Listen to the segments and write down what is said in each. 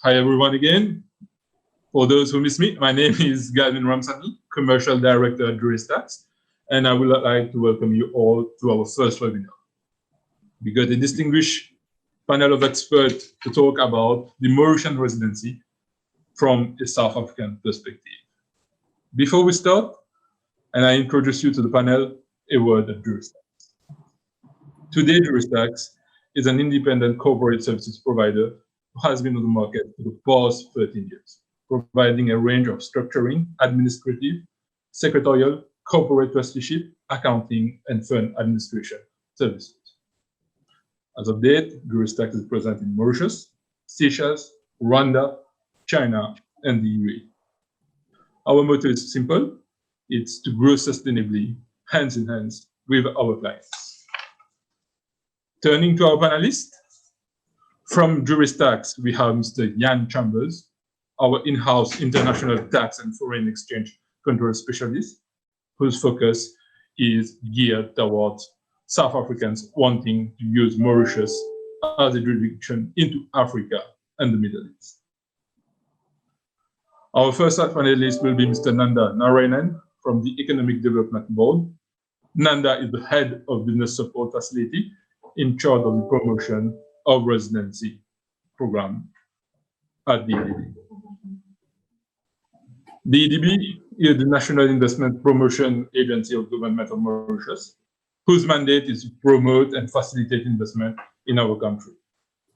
Hi everyone again. For those who miss me, my name is Galvin Ramsamy, Commercial Director at JurisTax, and I would like to welcome you all to our first webinar. We got a distinguished panel of experts to talk about the Mauritian residency from a South African perspective. Before we start, and I introduce you to the panel, a word of JurisTax. Today, JurisTax is an independent corporate services provider who has been on the market for the past 13 years, providing a range of structuring, administrative, secretarial, corporate trusteeship, accounting, and fund administration services. As of date, JurisTax is present in Mauritius, Seychelles, Rwanda, China, and the UAE. Our motto is simple. It's to grow sustainably, hands in hands with our clients. Turning to our panelists, from JurisTax, we have Mr. Jan Chambers, our in-house international tax and foreign exchange control specialist, whose focus is geared towards South Africans wanting to use Mauritius as a jurisdiction into Africa and the Middle East. Our first panelist will be Mr. Nanda Narrainen from the Economic Development Board. Nanda is the head of business support facility in charge of the promotion of residency program at the EDB. The EDB is the National Investment Promotion Agency of Government of Mauritius, whose mandate is to promote and facilitate investment in our country.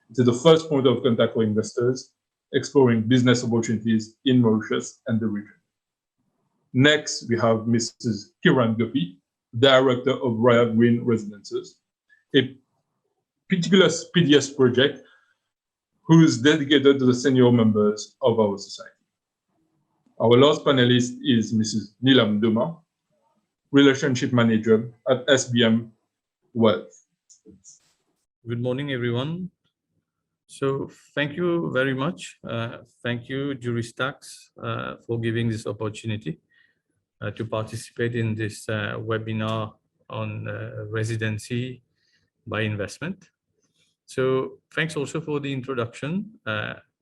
It is the first point of contact for investors exploring business opportunities in Mauritius and the region. Next, we have Mrs. Kiran Gopee, Director of Royal Green Residences, a particular PDS project who is dedicated to the senior members of our society. Our last panelist is Mrs. Neelam Domah, Relationship Manager at SBM Wealth. Good morning, everyone. So thank you very much. Thank you, JurisTax, for giving this opportunity to participate in this webinar on residency by investment. So thanks also for the introduction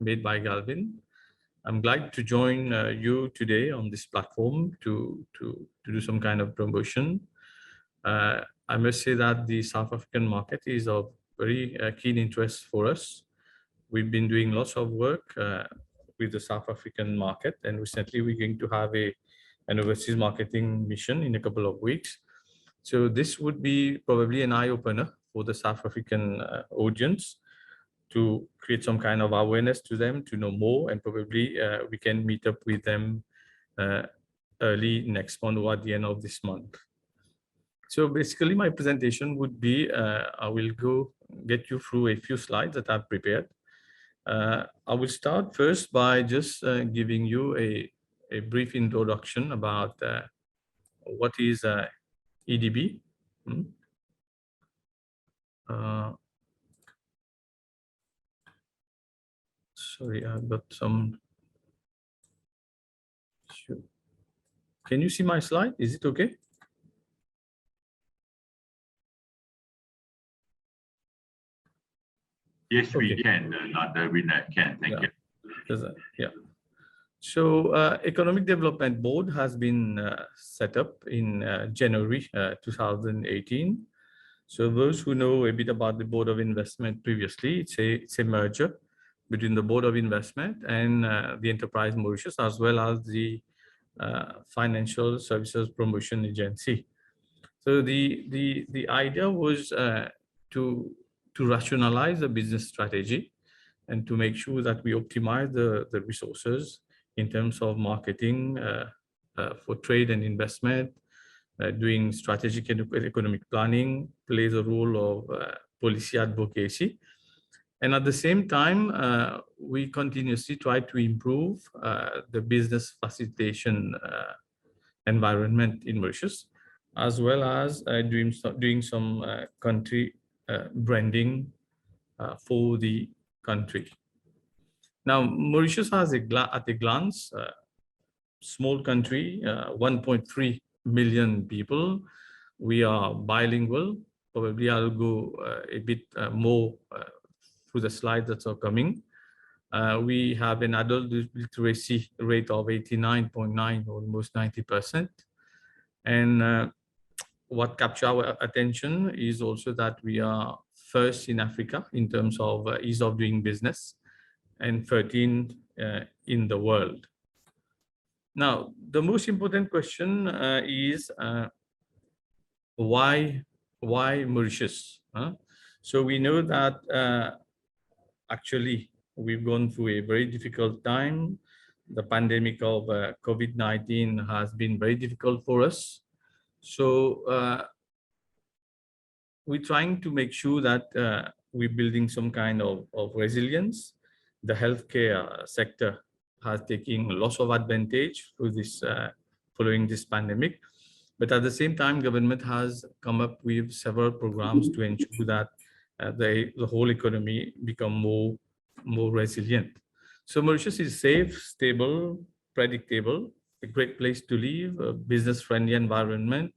made by Galvin. I'm glad to join you today on this platform to do some kind of promotion. I must say that the South African market is of very keen interest for us. We've been doing lots of work with the South African market, and recently we're going to have an overseas marketing mission in a couple of weeks. So this would be probably an eye-opener for the South African audience to create some kind of awareness to them, to know more, and probably we can meet up with them early next month or at the end of this month. So basically my presentation would be, I will get you through a few slides that I've prepared. I will start first by just giving you a brief introduction about what is EDB. Sorry, I've got some. Sure. Can you see my slide? Is it okay? Yes, okay. We can. Nanda, we can. Thank you. Yeah. So, Economic Development Board has been set up in January 2018. So, those who know a bit about the Board of Investment previously, it's a merger between the Board of Investment and the Enterprise Mauritius, as well as the Financial Services Promotion Agency. So, the idea was to rationalize the business strategy and to make sure that we optimize the resources in terms of marketing for trade and investment, doing strategic and economic planning, plays a role of policy advocacy. And at the same time, we continuously try to improve the business facilitation environment in Mauritius, as well as doing some country branding for the country. Now, Mauritius has at a glance, small country, 1.3 million people. We are bilingual. Probably I'll go a bit more through the slides that are coming. We have an adult literacy rate of 89.9, almost 90%. And what captures our attention is also that we are first in Africa in terms of ease of doing business and 13th in the world. Now, the most important question is why Mauritius? So we know that actually we've gone through a very difficult time. The pandemic of COVID-19 has been very difficult for us. So we're trying to make sure that we're building some kind of resilience. The healthcare sector has taken lots of advantage through this following this pandemic. But at the same time, government has come up with several programs to ensure that the whole economy become more resilient. So Mauritius is safe, stable, predictable, a great place to live, a business-friendly environment,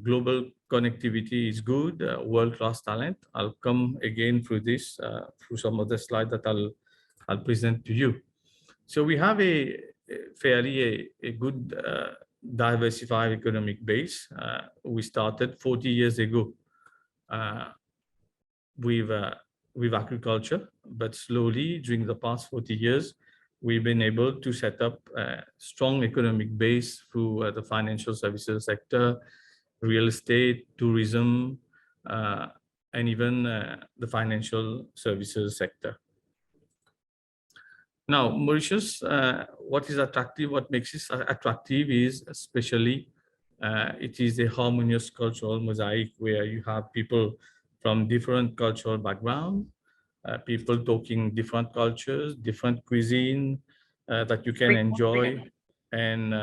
global connectivity is good, world-class talent. I'll come again through this, through some other slide that I'll present to you. So we have a fairly good diversified economic base. We started 40 years ago with agriculture, but slowly during the past 40 years, we've been able to set up a strong economic base through the financial services sector, real estate, tourism, and even the financial services sector. Now, Mauritius, what is attractive, what makes it attractive is especially it is a harmonious cultural mosaic where you have people from different cultural backgrounds, people talking different cultures, different cuisine that you can enjoy. And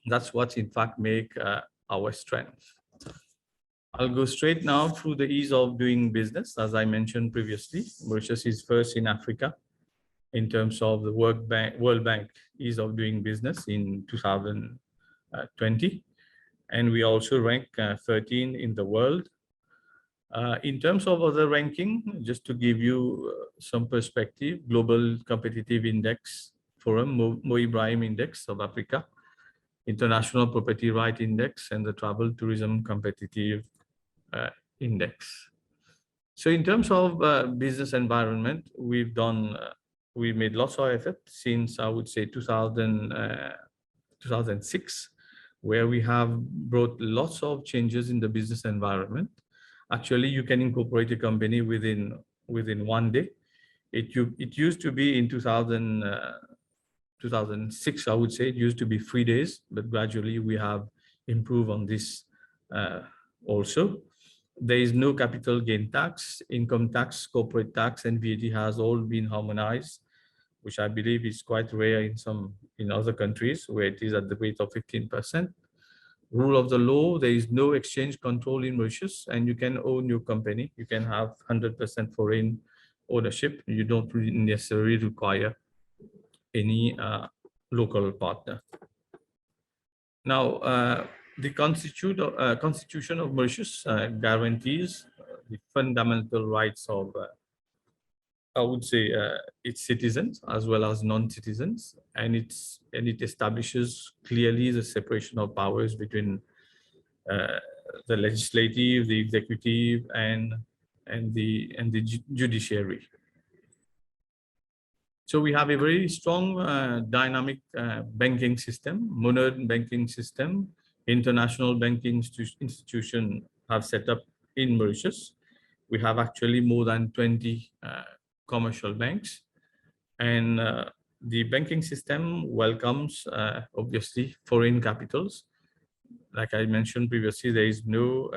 that's what in fact make our strength. I'll go straight now through the ease of doing business. As I mentioned previously, Mauritius is first in Africa in terms of the World Bank ease of doing business in 2020. And we also rank 13 in the world. In terms of other ranking, just to give you some perspective, Global Competitive Index Forum, Mo Ibrahim Index of Africa, International Property Right Index, and the Travel Tourism Competitive Index. So in terms of business environment, we've made lots of effort since, I would say, 2006, where we have brought lots of changes in the business environment. Actually, you can incorporate a company within 1 day. It used to be in 2006, I would say, it used to be 3 days, but gradually we have improved on this also. There is no capital gain tax, income tax, corporate tax, and VAT has all been harmonized, which I believe is quite rare in other countries where it is at the rate of 15%. Rule of the law, there is no exchange control in Mauritius, and you can own your company. You can have 100% foreign ownership. You don't really necessarily require any local partner. Now, the Constitution of Mauritius guarantees the fundamental rights of, I would say, its citizens as well as non-citizens, and it establishes clearly the separation of powers between the legislative, the executive, and the judiciary. So we have a very strong, dynamic banking system, modern banking system. International banking institutions have set up in Mauritius. We have actually more than 20 commercial banks, and the banking system welcomes obviously foreign capitals. Like I mentioned previously, there is no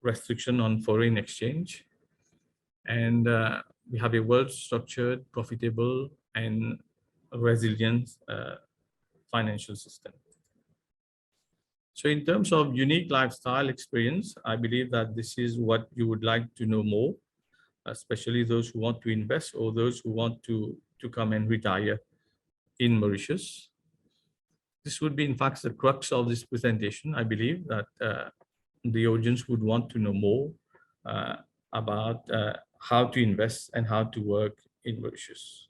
restriction on foreign exchange, and we have a well-structured, profitable, and resilient financial system. So in terms of unique lifestyle experience, I believe that this is what you would like to know more, especially those who want to invest or those who want to come and retire in Mauritius. This would be, in fact, the crux of this presentation. I believe that the audience would want to know more about how to invest and how to work in Mauritius.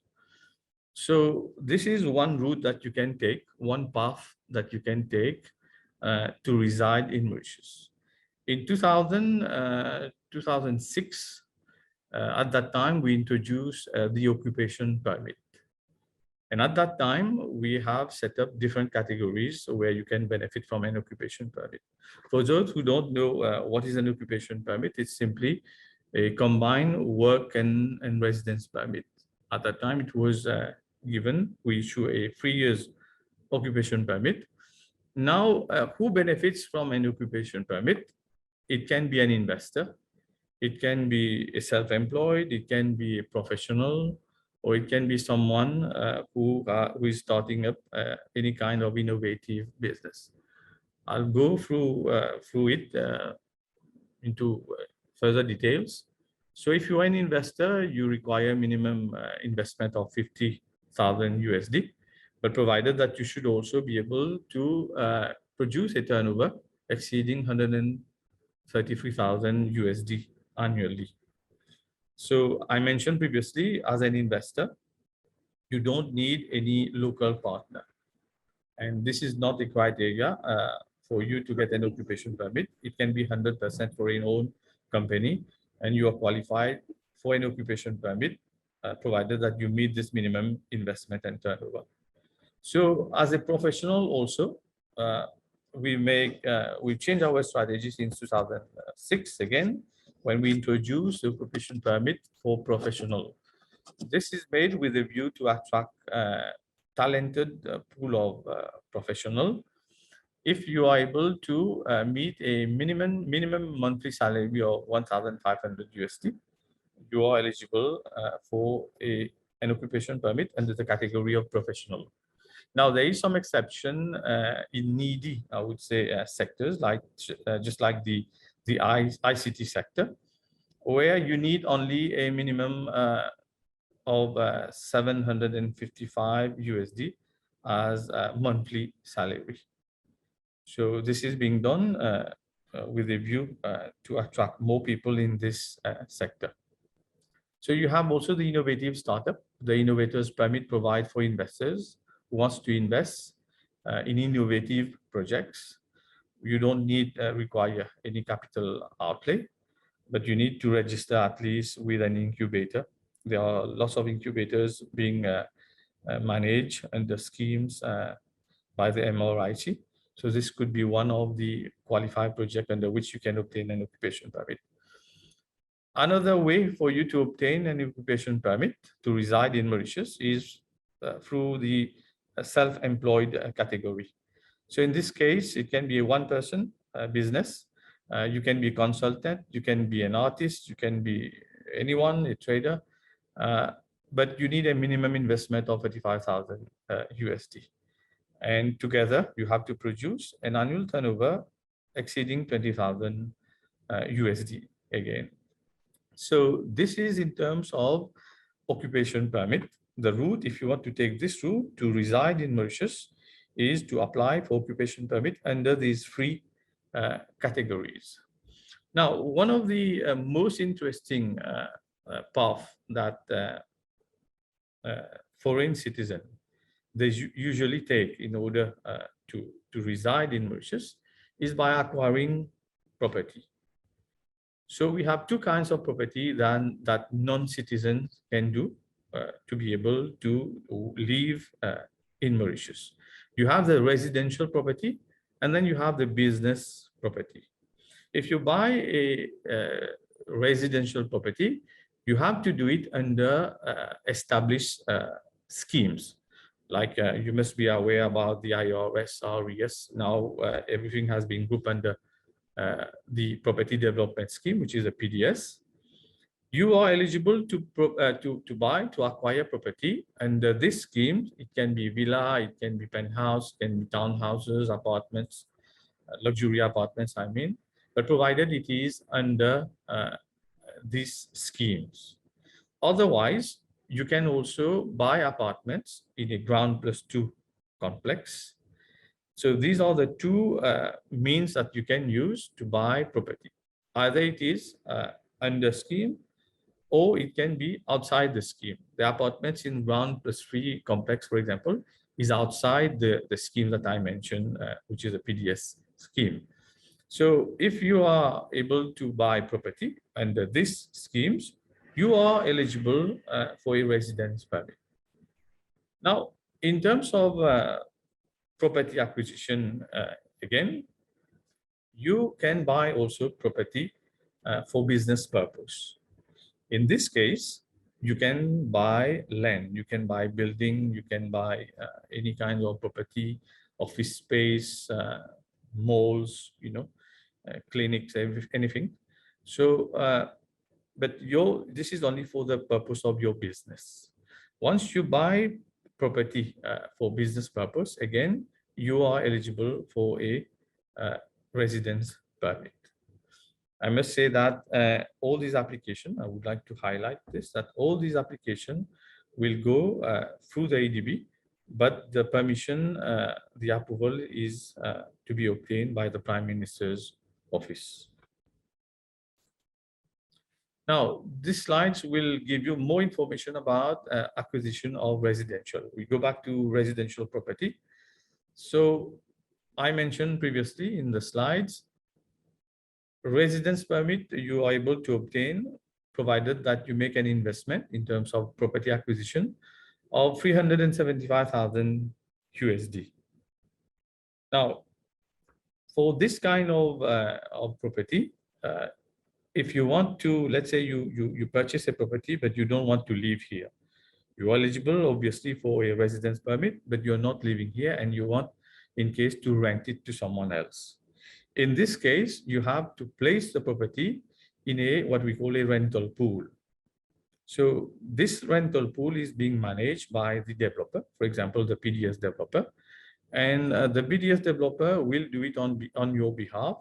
So this is one route that you can take, one path that you can take to reside in Mauritius. In 2006, at that time, we introduced the occupation permit. And at that time, we have set up different categories where you can benefit from an occupation permit. For those who don't know what is an occupation permit, it's simply a combined work and residence permit. At that time, it was given, we issue a 3 years occupation permit. Now, who benefits from an occupation permit? It can be an investor, it can be a self-employed, it can be a professional, or it can be someone who is starting up any kind of innovative business. I'll go through it into further details. So if you are an investor, you require minimum investment of 50,000 USD, but provided that you should also be able to produce a turnover exceeding 133,000 USD annually. So I mentioned previously, as an investor, you don't need any local partner. And this is not the criteria for you to get an occupation permit. It can be 100% for your own company, and you are qualified for an occupation permit, provided that you meet this minimum investment and turnover. So as a professional also, we changed our strategy since 2006 again, when we introduced the occupation permit for professional. This is made with a view to attract talented pool of professional. If you are able to meet a minimum monthly salary of 1,500 USD, you are eligible for an occupation permit under the category of professional. Now, there is some exception in needy, I would say, sectors, like just like the ICT sector, where you need only a minimum of 755 USD as a monthly salary. So this is being done with a view to attract more people in this sector. So you have also the innovative startup. The innovators permit provide for investors who wants to invest in innovative projects. You don't require any capital outlay, but you need to register at least with an incubator. There are lots of incubators being managed under schemes by the MRIC. So this could be one of the qualified projects under which you can obtain an occupation permit. Another way for you to obtain an occupation permit to reside in Mauritius is through the self-employed category. So in this case, it can be a one-person business. You can be a consultant, you can be an artist, you can be anyone, a trader, but you need a minimum investment of 35,000 USD. And together, you have to produce an annual turnover exceeding 20,000 USD again. So this is in terms of occupation permit. The route, if you want to take this route to reside in Mauritius, is to apply for occupation permit under these three categories. Now, one of the most interesting path that foreign citizens they usually take in order to reside in Mauritius is by acquiring property. So we have two kinds of property that non-citizens can do to be able to live in Mauritius. You have the residential property, and then you have the business property. If you buy a residential property, you have to do it under established schemes. Like you must be aware about the IRS, RES. Now everything has been grouped under the Property Development Scheme, which is a PDS. You are eligible to acquire property under this scheme. It can be villa, it can be penthouse, it can be townhouses, apartments, luxury apartments, I mean, but provided it is under these schemes. Otherwise, you can also buy apartments in a ground plus 2 complex. So these are the two means that you can use to buy property. Either it is under scheme or it can be outside the scheme. The apartments in ground plus 3 complex, for example, is outside the scheme that I mentioned, which is a PDS scheme. So if you are able to buy property under these schemes, you are eligible for a residence permit. Now, in terms of property acquisition, again, you can buy also property for business purpose. In this case, you can buy land, you can buy building, you can buy any kind of property, office space, malls, clinics, anything. So, but this is only for the purpose of your business. Once you buy property for business purpose, again, you are eligible for a residence permit. I must say that all these applications, I would like to highlight this, that all these applications will go through the ADB, but the permission, the approval is to be obtained by the Prime Minister's office. Now, these slides will give you more information about acquisition of residential. We go back to residential property. So I mentioned previously in the slides, residence permit you are able to obtain provided that you make an investment in terms of property acquisition of 375,000 USD. Now, for this kind of property, if you want to, let's say you purchase a property, but you don't want to live here. You're eligible, obviously, for a residence permit, but you're not living here and you want, in case, to rent it to someone else. In this case, you have to place the property in what we call a rental pool. So this rental pool is being managed by the developer, for example, the PDS developer. And the PDS developer will do it on your behalf.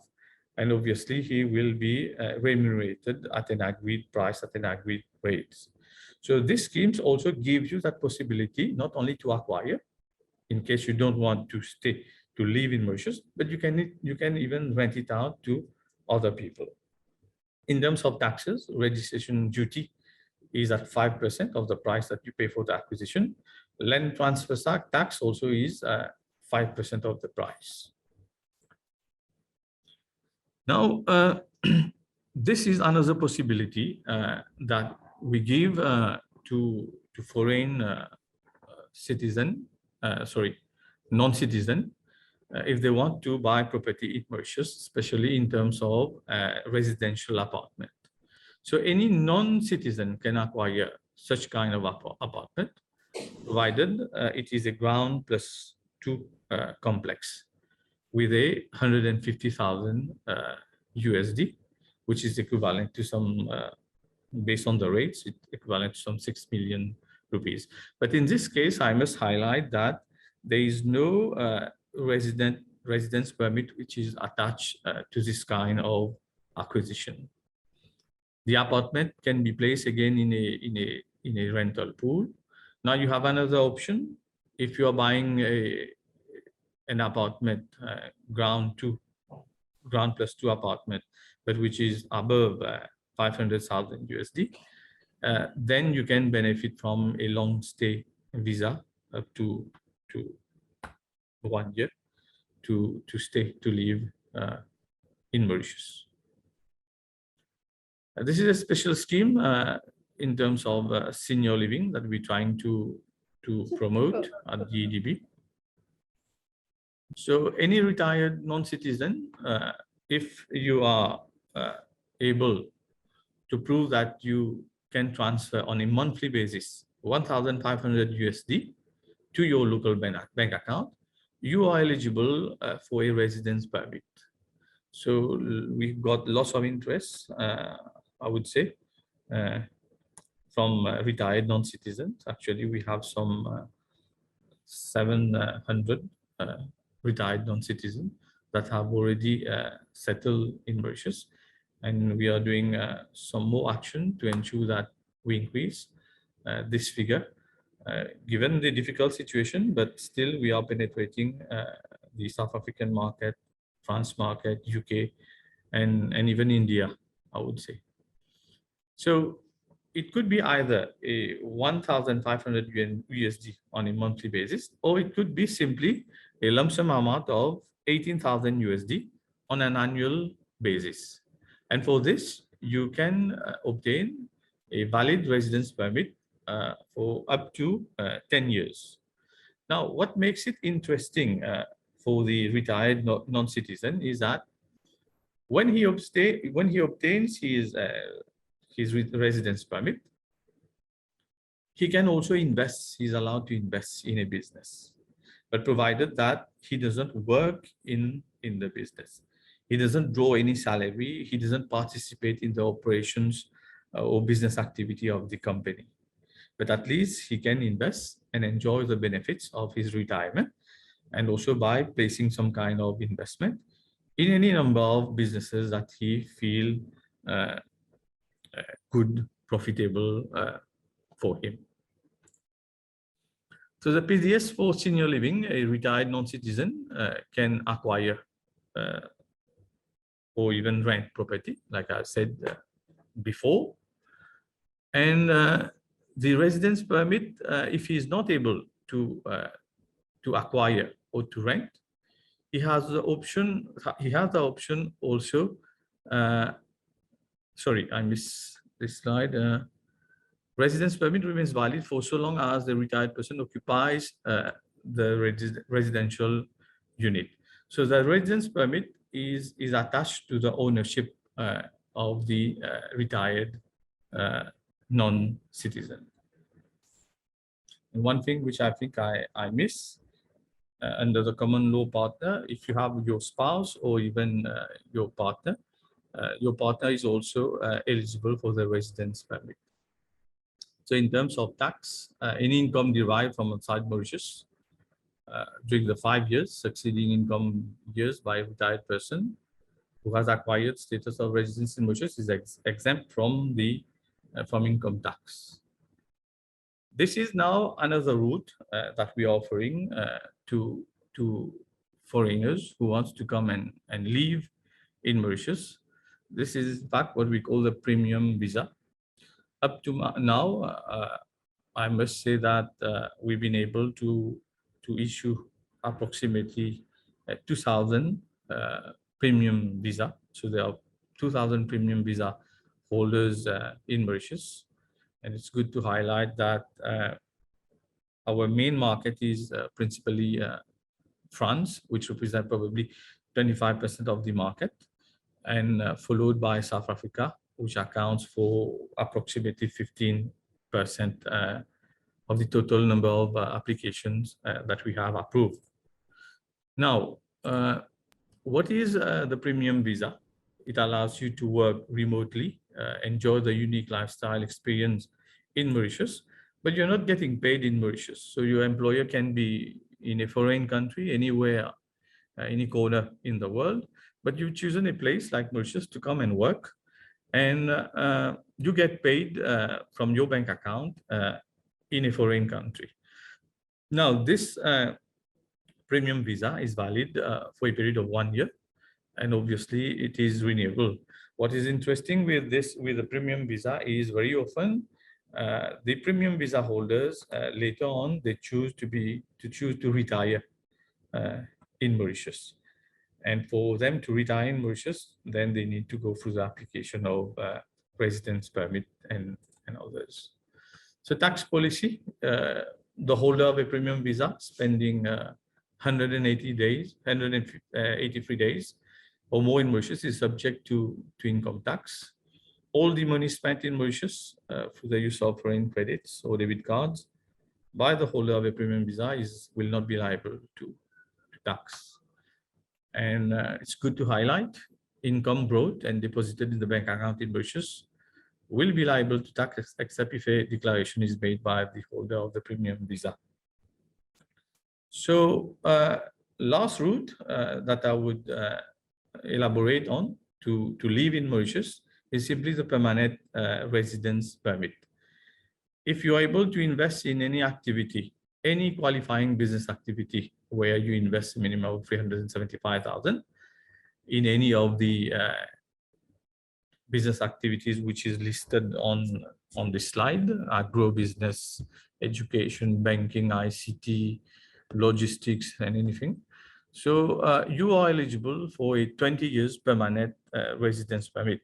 And obviously, he will be remunerated at an agreed price, at an agreed rate. So these schemes also give you that possibility, not only to acquire, in case you don't want to stay, to live in Mauritius, but you can even rent it out to other people. In terms of taxes, registration duty is at 5% of the price that you pay for the acquisition. Land transfer tax also is 5% of the price. Now, this is another possibility that we give to foreign non-citizen, if they want to buy property in Mauritius, especially in terms of residential apartment. So any non-citizen can acquire such kind of apartment, provided it is a ground plus 2 complex with a 150,000 USD, which is equivalent to some, based on the rates, it's equivalent to some 6 million rupees. But in this case, I must highlight that there is no residence permit which is attached to this kind of acquisition. The apartment can be placed again in a rental pool. Now you have another option. If you are buying an apartment, ground plus 2 apartment, but which is above 500,000 USD, then you can benefit from a long stay visa up to 1 year to live in Mauritius. This is a special scheme in terms of senior living that we're trying to promote at the EDB. So any retired non-citizen, if you are able to prove that you can transfer on a monthly basis 1,500 USD to your local bank account, you are eligible for a residence permit. So we've got lots of interest, I would say, from retired non-citizens. Actually, we have some 700 retired non-citizens that have already settled in Mauritius. And we are doing some more action to ensure that we increase this figure, given the difficult situation, but still we are penetrating the South African market, France market, UK, and even India, I would say. So it could be either a 1,500 yuan USD on a monthly basis, or it could be simply a lump sum amount of 18,000 USD on an annual basis. And for this, you can obtain a valid residence permit for up to 10 years. Now, what makes it interesting for the retired non-citizen is that when he obtains his residence permit, he can also invest. He's allowed to invest in a business, but provided that he doesn't work in the business. He doesn't draw any salary. He doesn't participate in the operations or business activity of the company. But at least he can invest and enjoy the benefits of his retirement, and also by placing some kind of investment in any number of businesses that he feel good, profitable for him. So the PDS for senior living, a retired non-citizen can acquire or even rent property, like I said before. And the residence permit, if he is not able to acquire or to rent, he has the option. He has the option also. Sorry, I missed this slide. Residence permit remains valid for so long as the retired person occupies the residential unit. So the residence permit is attached to the ownership of the retired non-citizen. And one thing which I think I miss, under the common law partner, if you have your spouse or even your partner is also eligible for the residence permit. So in terms of tax, any income derived from outside Mauritius during the 5 years succeeding income years by a retired person who has acquired status of residence in Mauritius is exempt from income tax. This is now another route that we are offering to foreigners who want to come and live in Mauritius. This is in fact what we call the premium visa. Up to now, I must say that we've been able to issue approximately 2,000 premium visa. So there are 2,000 premium visa holders in Mauritius. And it's good to highlight that our main market is principally France, which represents probably 25% of the market, and followed by South Africa, which accounts for approximately 15% of the total number of applications that we have approved. Now, what is the premium visa? It allows you to work remotely, enjoy the unique lifestyle experience in Mauritius, but you're not getting paid in Mauritius. So your employer can be in a foreign country, anywhere, any corner in the world, but you've chosen a place like Mauritius to come and work, and you get paid from your bank account in a foreign country. Now, this premium visa is valid for a period of 1 year, and obviously it is renewable. What is interesting with the premium visa is very often the premium visa holders later on they choose to retire in Mauritius. And for them to retire in Mauritius, then they need to go through the application of residence permit and others. So tax policy, the holder of a premium visa spending 183 days or more in Mauritius is subject to income tax. All the money spent in Mauritius through the use of foreign credits or debit cards by the holder of a premium visa will not be liable to tax. And it's good to highlight, income brought and deposited in the bank account in Mauritius will be liable to tax except if a declaration is made by the holder of the premium visa. So last route that I would elaborate on to live in Mauritius is simply the permanent residence permit. If you are able to invest in any activity, any qualifying business activity where you invest a minimum of 375,000 in any of the business activities which is listed on this slide: agro business, education, banking, ICT, logistics, and anything. So you are eligible for a 20 years permanent residence permit.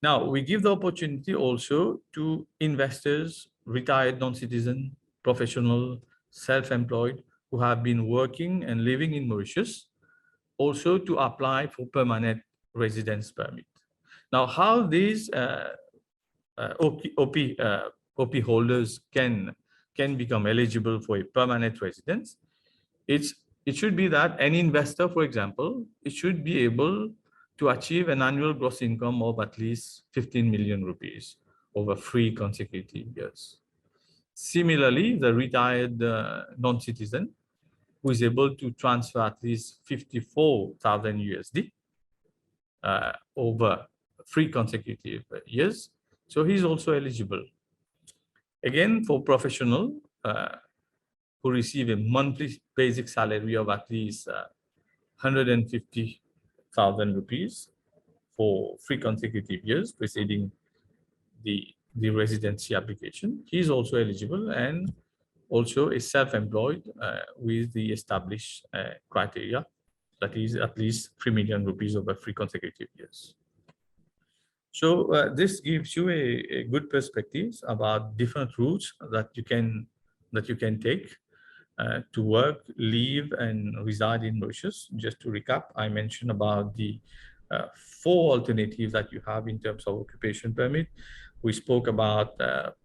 Now, we give the opportunity also to investors, retired non-citizen, professional, self-employed, who have been working and living in Mauritius, also to apply for permanent residence permit. Now, how these OP holders can become eligible for a permanent residence? It should be that any investor, for example, it should be able to achieve an annual gross income of at least 15 million rupees over 3 consecutive years. Similarly, the retired non-citizen who is able to transfer at least 54,000 USD over 3 consecutive years, so he's also eligible. Again, for professional who receive a monthly basic salary of at least 150,000 rupees for 3 consecutive years preceding the residency application, he is also eligible, and also is self-employed with the established criteria, that is at least 3 million rupees over 3 consecutive years. So this gives you a good perspective about different routes that you can take to work, live, and reside in Mauritius. Just to recap, I mentioned about the 4 alternatives that you have in terms of occupation permit. We spoke about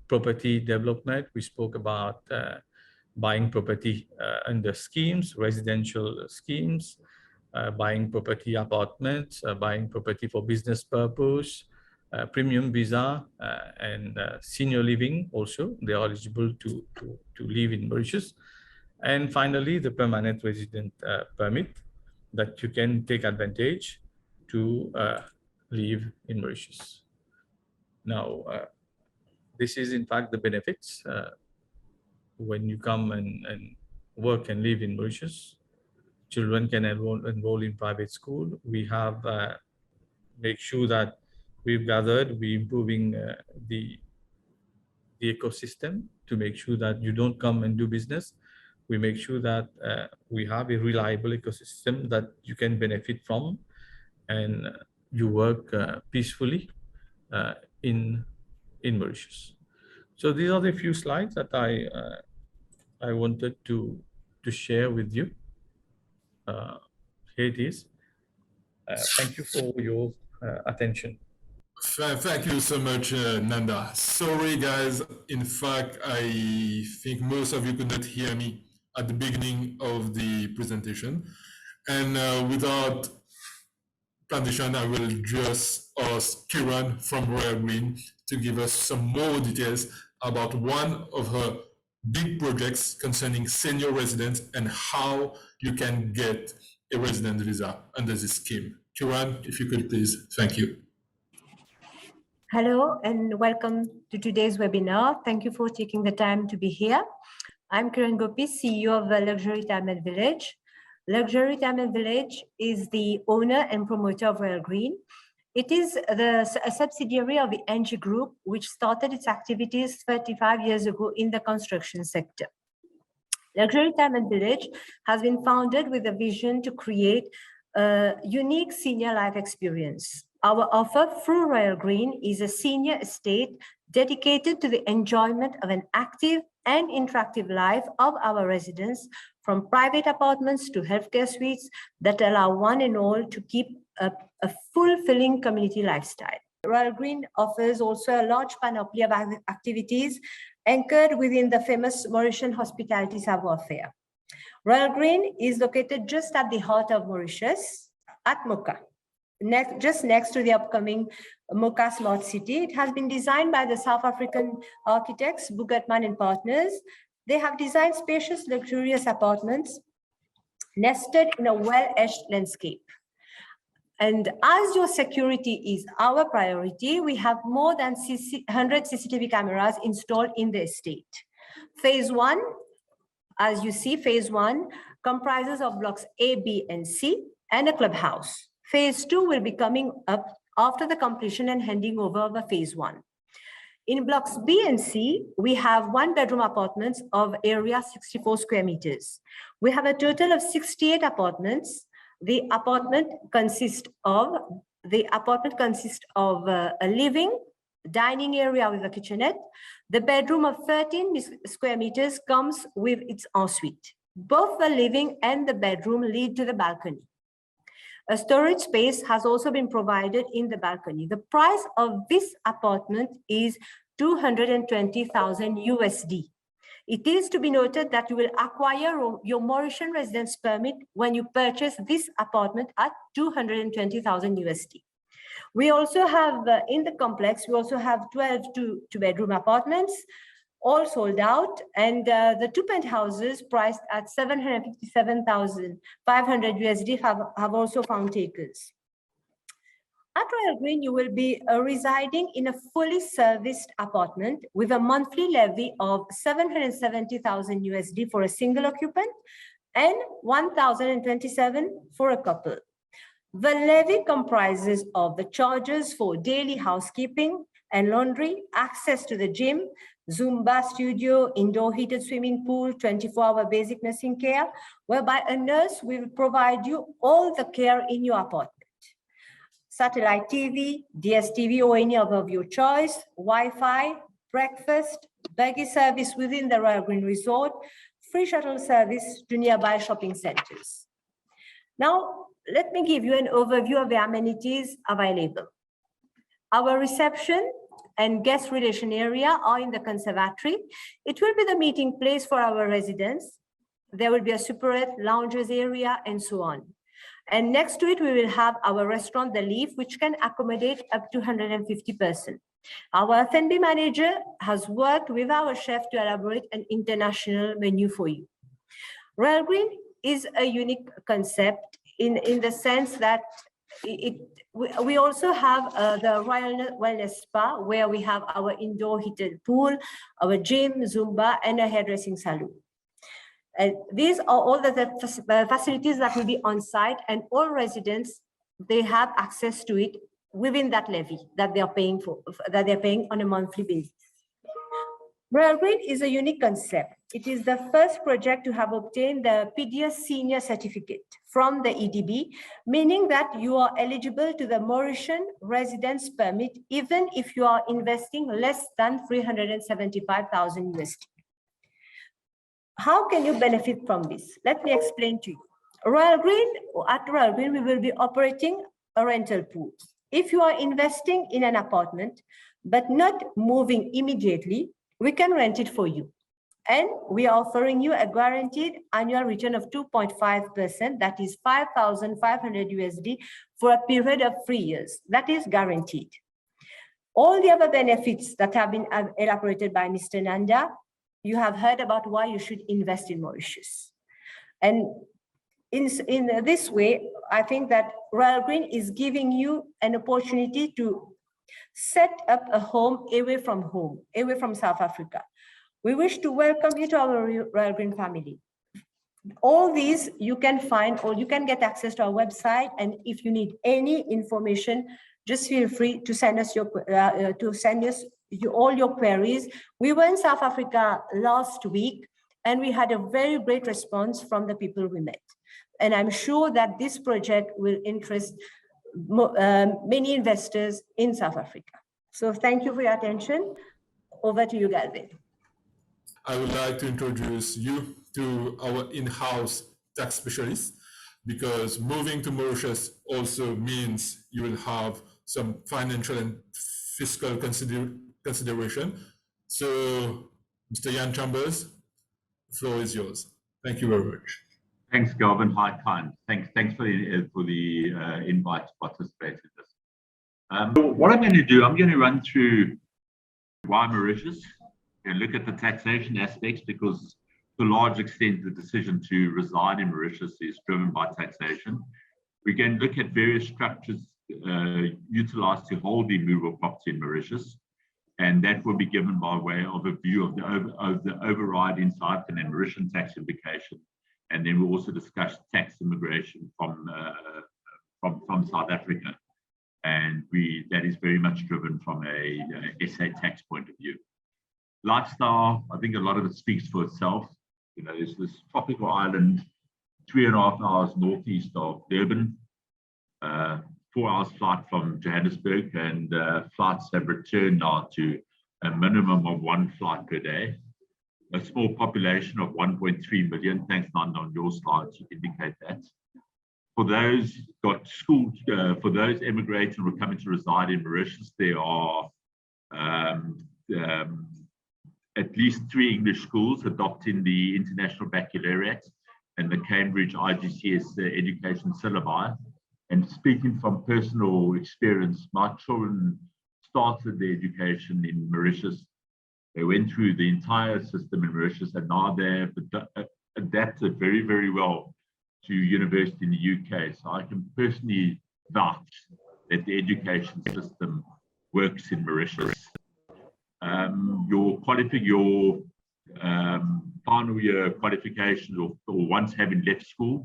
property development. We spoke about buying property under schemes, residential schemes, buying property apartments, buying property for business purpose, premium visa, and senior living also. They are eligible to live in Mauritius. And finally, the permanent resident permit that you can take advantage to live in Mauritius. Now, this is in fact the benefits when you come and work and live in Mauritius. Children can enroll in private school. We have make sure that we're improving the ecosystem to make sure that you don't come and do business. We make sure that we have a reliable ecosystem that you can benefit from, and you work peacefully in Mauritius. So these are the few slides that I wanted to share with you. Here it is. Thank you for your attention. Thank you so much, Nanda. Sorry, guys. In fact, I think most of you could not hear me at the beginning of the presentation. And without transition, I will just ask Kiran from Royal Green to give us some more details about one of her big projects concerning senior residents and how you can get a resident visa under this scheme. Kiran, if you could please, thank you. Hello and welcome to today's webinar. Thank you for taking the time to be here. I'm Kiran Gopee, CEO of the Luxury Retirement Village. Luxury Retirement Village is the owner and promoter of Royal Green. It is a subsidiary of the 𝐸 Group, which started its activities 35 years ago in the construction sector. Luxury Retirement Village has been founded with a vision to create a unique senior life experience. Our offer through Royal Green is a senior estate dedicated to the enjoyment of an active and interactive life of our residents, from private apartments to healthcare suites that allow one and all to keep a fulfilling community lifestyle. Royal Green offers also a large panoply of activities anchored within the famous Mauritian hospitality savoir-faire. Royal Green is located just at the heart of Mauritius, at Mocha. Just next to the upcoming Mocha Smart City. It has been designed by the South African architects, Boegertman and Partners. They have designed spacious, luxurious apartments nested in a well-edged landscape. And as your security is our priority, we have more than 100 CCTV cameras installed in the estate. Phase 1, as you see, phase 1 comprises of blocks A, B, and C, and a clubhouse. Phase 2 will be coming up after the completion and handing over of phase 1. In blocks B and C, we have 1-bedroom apartments of area 64 square meters. We have a total of 68 apartments. The apartment consists of a living, dining area with a kitchenette. The bedroom of 13 square meters comes with its ensuite. Both the living and the bedroom lead to the balcony. A storage space has also been provided in the balcony. The price of this apartment is 220,000 USD. It is to be noted that you will acquire your Mauritian residence permit when you purchase this apartment at 220,000 USD. We also have, in the complex, we also have 12 two-bedroom apartments, all sold out, and the 2 penthouses priced at 757,500 USD have also found takers. At Royal Green, you will be residing in a fully serviced apartment with a monthly levy of 770,000 USD for a single occupant and 1,027 for a couple. The levy comprises of the charges for daily housekeeping and laundry, access to the gym, Zumba studio, indoor heated swimming pool, 24-hour basic nursing care, whereby a nurse will provide you all the care in your apartment. Satellite TV, DSTV or any other of your choice, Wi-Fi, breakfast, buggy service within the Royal Green Resort, free shuttle service to nearby shopping centers. Now, let me give you an overview of the amenities available. Our reception and guest relation area are in the conservatory. It will be the meeting place for our residents. There will be a superette, lounges area, and so on. And next to it, we will have our restaurant, The Leaf, which can accommodate up to 150 persons. Our F&B manager has worked with our chef to elaborate an international menu for you. Royal Green is a unique concept in the sense that we also have the Royal Wellness Spa, where we have our indoor heated pool, our gym, Zumba, and a hairdressing salon. These are all the facilities that will be on site, and all residents, they have access to it within that levy that they are paying for, that they're paying on a monthly basis. Royal Green is a unique concept. It is the first project to have obtained the PDS Senior Certificate from the EDB, meaning that you are eligible to the Mauritian Residence Permit, even if you are investing less than 375,000 USD. How can you benefit from this? Let me explain to you. At Royal Green, we will be operating a rental pool. If you are investing in an apartment, but not moving immediately, we can rent it for you. And we are offering you a guaranteed annual return of 2.5%, that is 5,500 USD for a period of 3 years. That is guaranteed. All the other benefits that have been elaborated by Mr. Nanda, you have heard about why you should invest in Mauritius. And in this way, I think that Royal Green is giving you an opportunity to set up a home, away from South Africa. We wish to welcome you to our Royal Green family. All these you can find, or you can get access to our website. And if you need any information, just feel free to send us all your queries. We were in South Africa last week, and we had a very great response from the people we met. And I'm sure that this project will interest many investors in South Africa. So thank you for your attention. Over to you, Galvin. I would like to introduce you to our in-house tax specialist, because moving to Mauritius also means you will have some financial and fiscal consideration. So, Mr. Jan Chambers, the floor is yours. Thank you very much. Thanks, Galvin. Hi, kind. Thanks for the invite to participate in this. What I'm going to do, I'm going to run through why Mauritius, and look at the taxation aspects, because to a large extent the decision to reside in Mauritius is driven by taxation. We can look at various structures utilized to hold the immovable property in Mauritius, and that will be given by way of a view of the override inside and then Mauritian tax implication. And then we'll also discuss tax immigration from South Africa. and that is very much driven from a SA tax point of view. Lifestyle, I think a lot of it speaks for itself. You know, there's this tropical island 3.5 hours northeast of Durban, 4 hours flight from Johannesburg, and flights have returned now to a minimum of 1 flight per day. A small population of 1.3 million. Thanks, Nanda, on your slides, you indicate that. For those got schools, for those emigrating or coming to reside in Mauritius, there are at least 3 English schools adopting the International Baccalaureate and the Cambridge IGCS education syllabi. And speaking from personal experience, my children started their education in Mauritius. They went through the entire system in Mauritius, and now they've adapted very, very well to university in the UK. So I can personally vouch that the education system works in Mauritius. Your final year qualifications, or once having left school,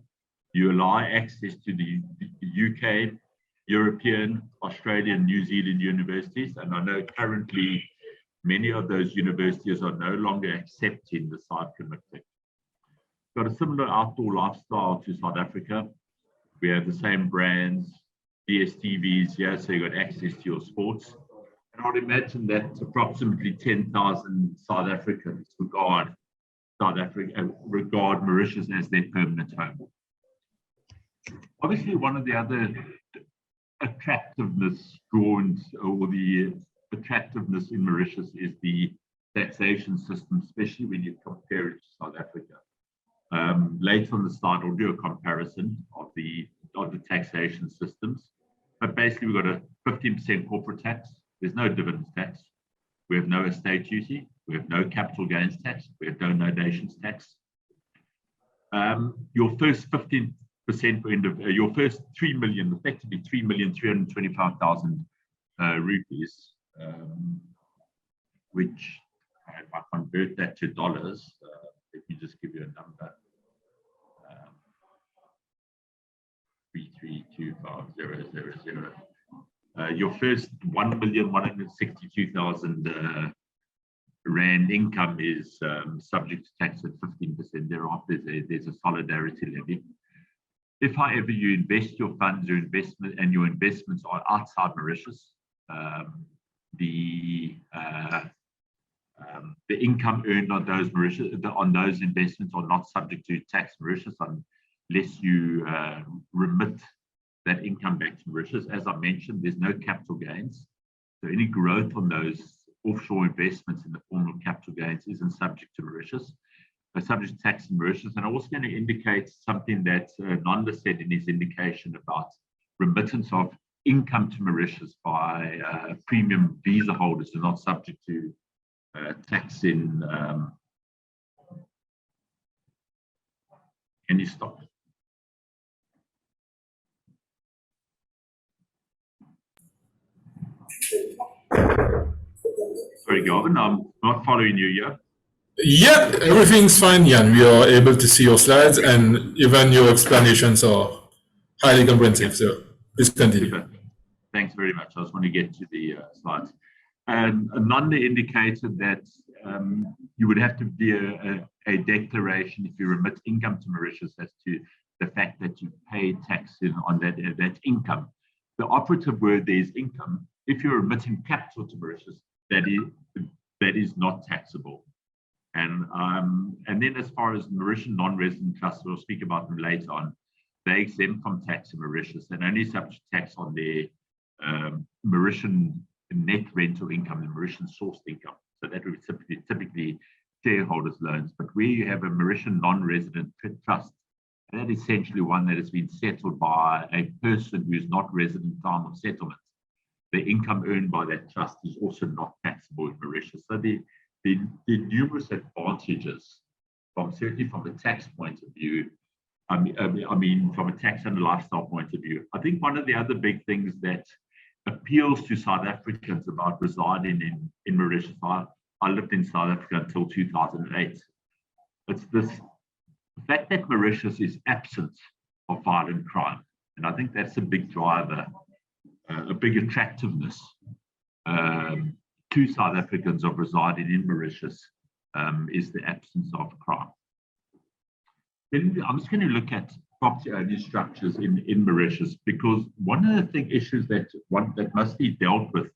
you allow access to the UK, European, Australian, New Zealand universities. And I know currently many of those universities are no longer accepting the psychometric. Got a similar outdoor lifestyle to South Africa. We have the same brands, DSTVs here, so you got access to your sports. And I would imagine that approximately 10,000 South Africans regard Mauritius as their permanent home. Obviously, one of the other attractiveness in Mauritius is the taxation system, especially when you compare it to South Africa. Later on the slide, I'll do a comparison of the taxation systems. But basically, we've got a 15% corporate tax. There's no dividends tax. We have no estate duty. We have no capital gains tax. We have no donations tax. Your first 15%, your first 3 million, effectively 3,325,000 rupees, which if I convert that to dollars, let me just give you a number. 3325000. Your first 1,162,000 rand income is subject to tax at 15%. Thereafter, there's a solidarity levy. If, however, you invest your funds, your investments are outside Mauritius, the income earned on those investments are not subject to tax in Mauritius unless you remit that income back to Mauritius. As I mentioned, there's no capital gains. So any growth on those offshore investments in the form of capital gains isn't subject to Mauritius. They're subject to tax in Mauritius. And I'm also going to indicate something that Nanda said in his indication about remittance of income to Mauritius by premium visa holders are not subject to tax in. Can you stop? Sorry, Galvin, I'm not following you yet. Yeah, everything's fine, Jan. We are able to see your slides, and even your explanations are highly comprehensive. So please continue. Super. Thanks very much. I just want to get to the slides. Nanda indicated that you would have to be a declaration if you remit income to Mauritius as to the fact that you pay tax on that income. The operative word there is income. If you're remitting capital to Mauritius, that is not taxable. And then as far as Mauritian non-resident trusts, we'll speak about them later on, they're exempt from tax in Mauritius and only subject to tax on their Mauritian net rental income and Mauritian sourced income. So that would be typically shareholders' loans. But where you have a Mauritian non-resident trust, that is essentially one that has been settled by a person who is not resident time of settlement, the income earned by that trust is also not taxable in Mauritius. So the numerous advantages, certainly from a tax point of view, I mean, from a tax and a lifestyle point of view. I think one of the other big things that appeals to South Africans about residing in Mauritius, I lived in South Africa until 2008. It's the fact that Mauritius is absent of violent crime. And I think that's a big driver a big attractiveness to South Africans of residing in Mauritius is the absence of crime. Then I'm just going to look at property-only structures in Mauritius, because one of the issues that must be dealt with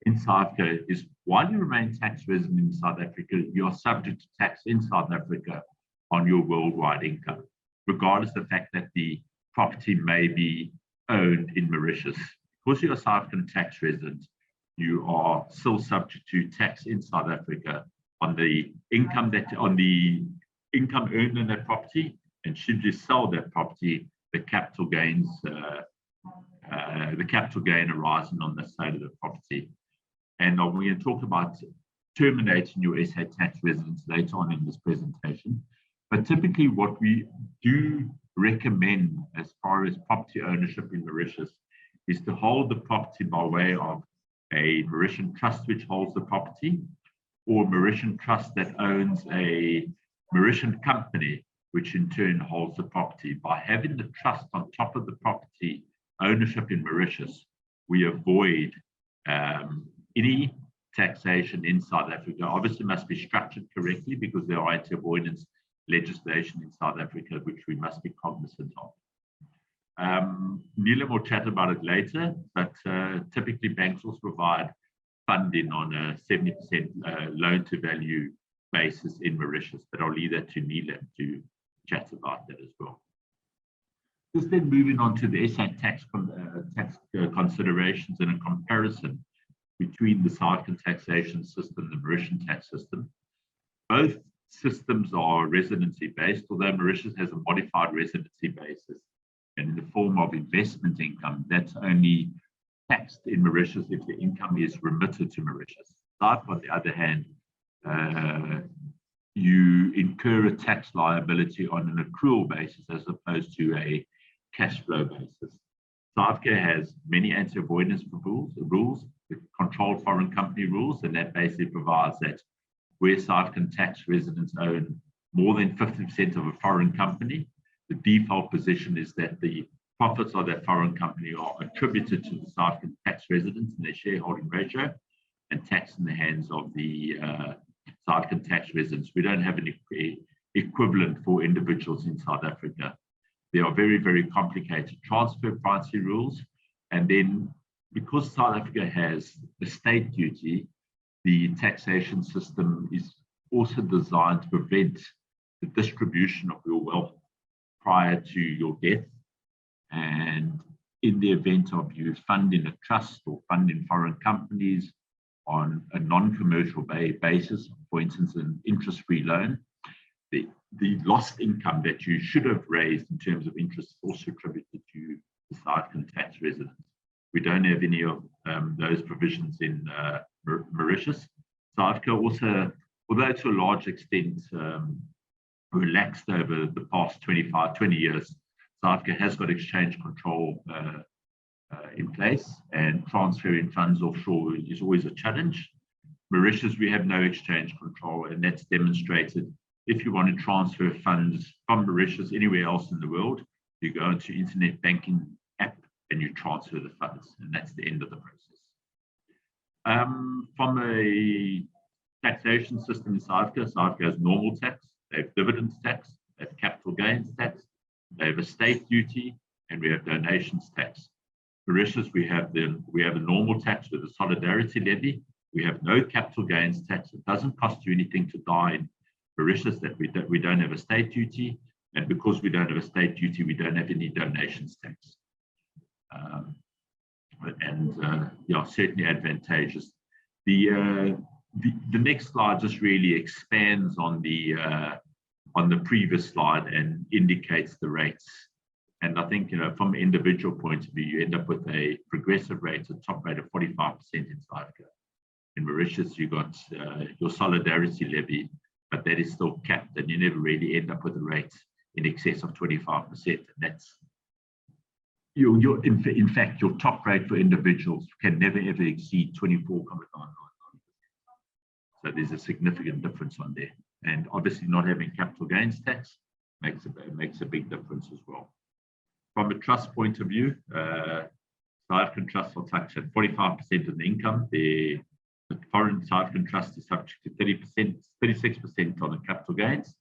in South Africa is, while you remain tax resident in South Africa, you are subject to tax in South Africa on your worldwide income, regardless of the fact that the property may be owned in Mauritius. Because you're a South African tax resident, you are still subject to tax in South Africa on the income earned in that property, and should you sell that property, the capital gain arising on the sale of the property. And we're going to talk about terminating your SA tax residence later on in this presentation. But typically what we do recommend as far as property ownership in Mauritius is to hold the property by way of a Mauritian trust which holds the property, or a Mauritian trust that owns a Mauritian company which in turn holds the property. By having the trust on top of the property ownership in Mauritius, we avoid any taxation in South Africa. Obviously, it must be structured correctly, because there are anti-avoidance legislation in South Africa which we must be cognizant of. Neelam will chat about it later, but typically banks also provide funding on a 70% loan-to-value basis in Mauritius, but I'll leave that to Neelam to chat about that as well. Just then moving on to the SA tax considerations and a comparison between the South African taxation system and the Mauritian tax system. Both systems are residency based, although Mauritius has a modified residency basis, and in the form of investment income that's only taxed in Mauritius if the income is remitted to Mauritius. South, on the other hand, you incur a tax liability on an accrual basis as opposed to a cash flow basis. South Africa has many anti-avoidance rules, the controlled foreign company rules, and that basically provides that where South African tax residents own more than 50% of a foreign company, the default position is that the profits of that foreign company are attributed to the South African tax residents and their shareholding ratio, and taxed in the hands of the South African tax residents. We don't have an equivalent for individuals in South Africa. There are very, very complicated transfer pricing rules. And then because South Africa has estate duty, the taxation system is also designed to prevent the distribution of your wealth prior to your death. And in the event of you funding a trust or funding foreign companies on a non-commercial basis, for instance, an interest-free loan, the lost income that you should have raised in terms of interest is also attributed to the South African tax residents. We don't have any of those provisions in Mauritius. South Africa also, although to a large extent relaxed over the past 20 years, South Africa has got exchange control in place, and transferring funds offshore is always a challenge. Mauritius, we have no exchange control, and that's demonstrated. If you want to transfer funds from Mauritius anywhere else in the world, you go into internet banking app and you transfer the funds, and that's the end of the process. From a taxation system in South Africa has normal tax, they have dividends tax, they have capital gains tax, they have estate duty, and we have donations tax. Mauritius, we have a normal tax with a solidarity levy. We have no capital gains tax. It doesn't cost you anything to die in Mauritius. That we don't have a state duty, and because we don't have a state duty, we don't have any donations tax. Yeah, certainly advantageous. The next slide just really expands on the previous slide and indicates the rates. And I think, from an individual point of view, you end up with a progressive rate, a top rate of 45% in South Africa. In Mauritius, you got your solidarity levy, but that is still capped, and you never really end up with a rate in excess of 25%. And that's in fact, your top rate for individuals can never ever exceed 24.99%. So there's a significant difference on there, and obviously not having capital gains tax makes a big difference as well. From a trust point of view, South South African trusts are taxed at 45% of the income. The foreign South African trust is subject to 30%, 36% on the capital gains.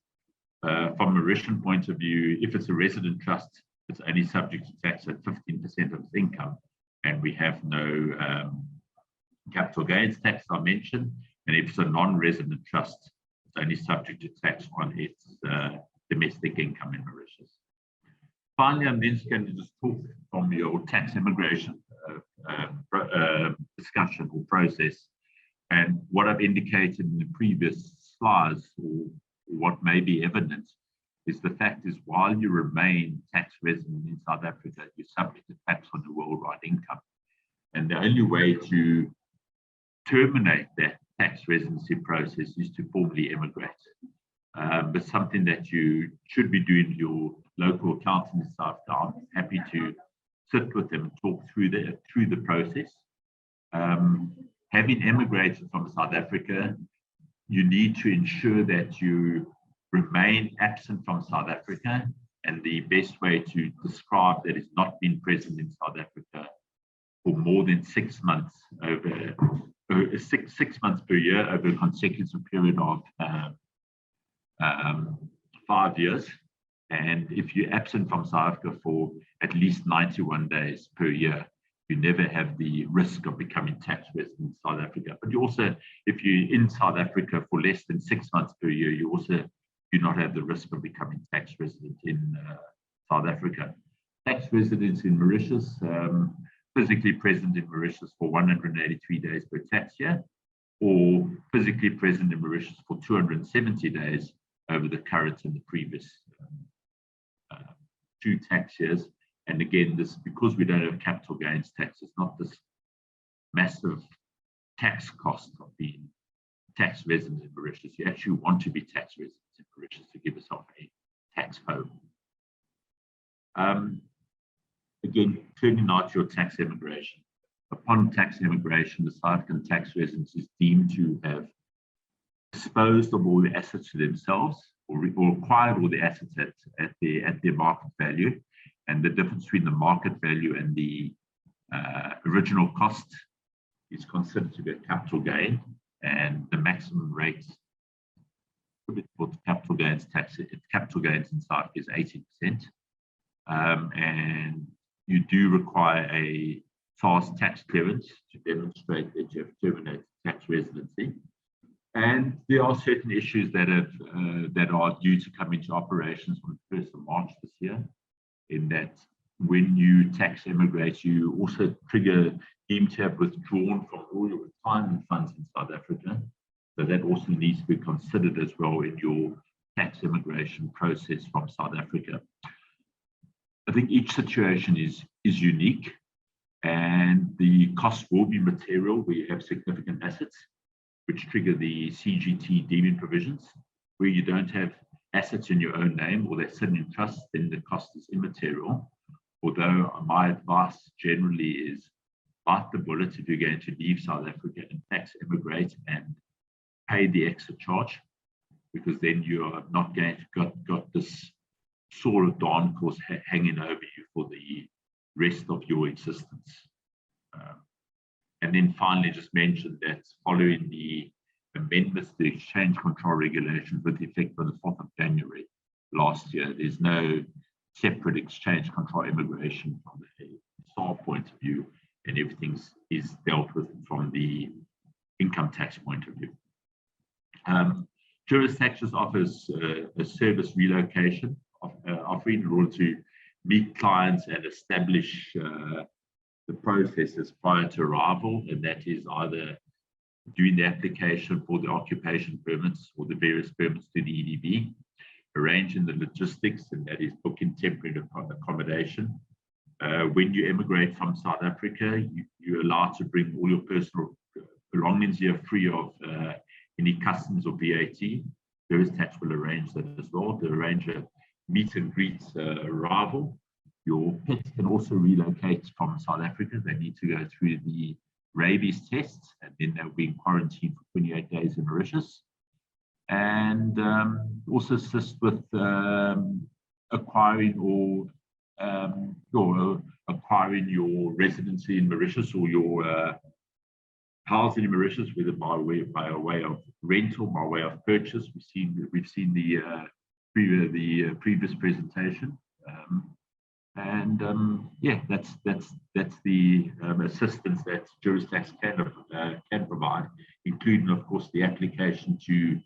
From a Mauritian point of view, if it's a resident trust, it's only subject to tax at 15% of its income, and we have no capital gains tax, I mentioned. And if it's a non-resident trust, it's only subject to tax on its domestic income in Mauritius. Finally, I'm then going to just talk from your tax immigration discussion or process. And what I've indicated in the previous slides, or what may be evident, is the fact is while you remain tax resident in South Africa, you're subject to tax on your worldwide income. And the only way to terminate that tax residency process is to formally immigrate. But something that you should be doing your local accountant in South Africa. I'm happy to sit with them and talk through the process. Having emigrated from South Africa, you need to ensure that you remain absent from South Africa, and the best way to describe that is not being present in South Africa for more than 6 months over 6 months per year over a consecutive period of 5 years. And if you're absent from South Africa for at least 91 days per year, you never have the risk of becoming tax resident in South Africa. But you also, if you're in South Africa for less than 6 months per year, you also do not have the risk of becoming tax resident in South Africa. Tax residents in Mauritius, physically present in Mauritius for 183 days per tax year, or physically present in Mauritius for 270 days over the current and the previous 2 tax years. And again, this, because we don't have capital gains tax, it's not this massive tax cost of being tax resident in Mauritius. You actually want to be tax residents in Mauritius to give yourself a tax home. Again, turning now to your tax immigration. Upon tax immigration, the South African tax resident is deemed to have disposed of all the assets to themselves, or acquired all the assets at their market value. And the difference between the market value and the original cost is considered to be a capital gain, and the maximum rate for capital gains tax, capital gains in South Africa is 18%. And you do require a fast tax clearance to demonstrate that you have terminated tax residency. And there are certain issues that are due to come into operations on the 1st of March this year, in that when you tax immigrate, you also deemed to have withdrawn from all your retirement funds in South Africa. So that also needs to be considered as well in your tax immigration process from South Africa. I think each situation is unique, and the cost will be material where you have significant assets, which trigger the CGT deeming provisions. Where you don't have assets in your own name or they're sitting in trust, then the cost is immaterial. Although my advice generally is bite the bullet if you're going to leave South Africa and tax immigrate and pay the extra charge, because then you are not going to got this sort of Damocles hanging over you for the rest of your existence. And then finally, just mention that following the amendments to the exchange control regulations with effect on the 4th of January last year, there's no separate exchange control immigration from a SAR point of view, and everything is dealt with from the income tax point of view. JurisTax offers a service relocation offering in order to meet clients and establish the processes prior to arrival, and that is either doing the application for the occupation permits or the various permits to the EDB, arranging the logistics, and that is booking temporary accommodation. When you immigrate from South Africa, you're allowed to bring all your personal belongings here free of any customs or VAT. JurisTax will arrange that as well, to arrange a meet and greet arrival. Your pets can also relocate from South Africa. They need to go through the rabies tests, and then they'll be in quarantine for 28 days in Mauritius. And also assist with acquiring or you're acquiring your residency in Mauritius or your housing in Mauritius, whether by way of rental, by way of purchase. We've seen the previous presentation, yeah, that's the assistance that JurisTax can provide, including, of course, the application to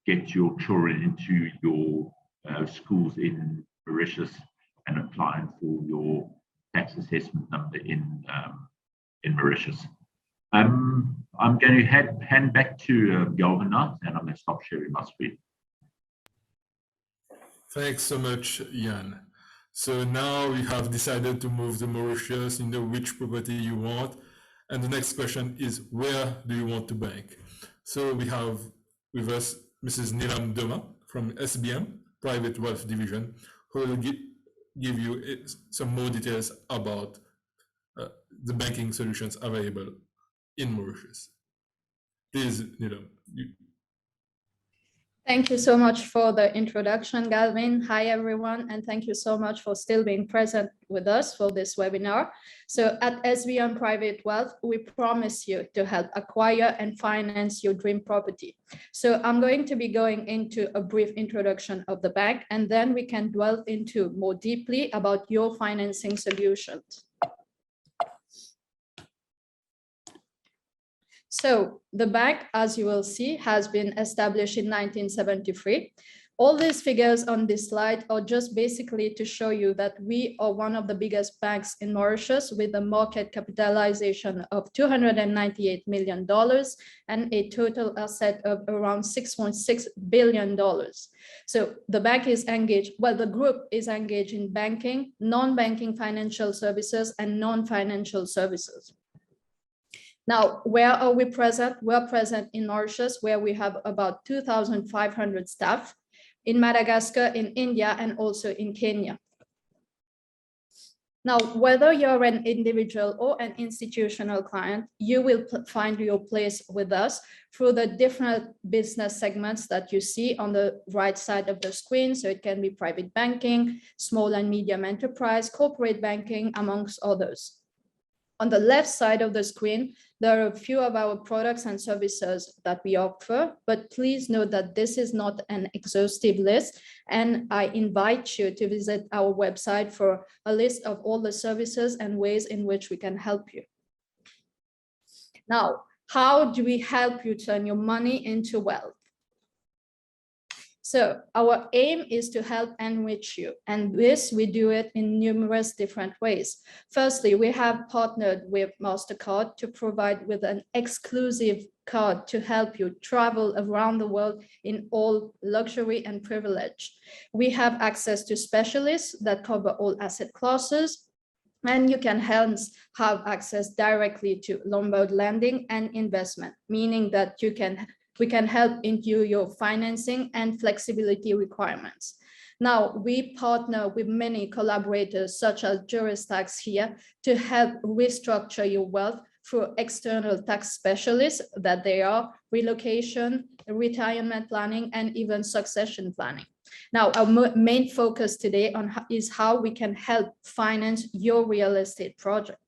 get your children into your schools in Mauritius and applying for your tax assessment number in Mauritius. I'm going to hand back to Galvin now, and I'm going to stop sharing my screen. Thanks so much, Jan. So now we have decided to move to Mauritius, which property you want. And the next question is, where do you want to bank? So we have with us Mrs. Neelam Domah from SBM, Private Wealth Division, who will give you some more details about the banking solutions available in Mauritius. Please, Neelam. Thank you so much for the introduction, Galvin. Hi, everyone, and thank you so much for still being present with us for this webinar. So at SBM Private Wealth, we promise you to help acquire and finance your dream property. So I'm going to be going into a brief introduction of the bank, and then we can delve into more deeply about your financing solutions. So the bank, as you will see, has been established in 1973. All these figures on this slide are just basically to show you that we are one of the biggest banks in Mauritius with a market capitalization of $298 million and a total asset of around $6.6 billion. So the bank is engaged, well, the group is engaged in banking, non-banking financial services, and non-financial services. Now, where are we present? We're present in Mauritius, where we have about 2,500 staff, in Madagascar, in India, and also in Kenya. Now, whether you're an individual or an institutional client, you will find your place with us through the different business segments that you see on the right side of the screen. So it can be private banking, small and medium enterprise, corporate banking, amongst others. On the left side of the screen, there are a few of our products and services that we offer, but please note that this is not an exhaustive list, and I invite you to visit our website for a list of all the services and ways in which we can help you. Now, how do we help you turn your money into wealth? So our aim is to help enrich you, and this we do it in numerous different ways. Firstly, we have partnered with MasterCard to provide with an exclusive card to help you travel around the world in all luxury and privilege. We have access to specialists that cover all asset classes, and you can hence have access directly to Lombard lending and investment, meaning that we can help into your financing and flexibility requirements. Now, we partner with many collaborators such as JurisTax here to help restructure your wealth through external tax specialists that they are relocation, retirement planning, and even succession planning. Now, our main focus today is how we can help finance your real estate project.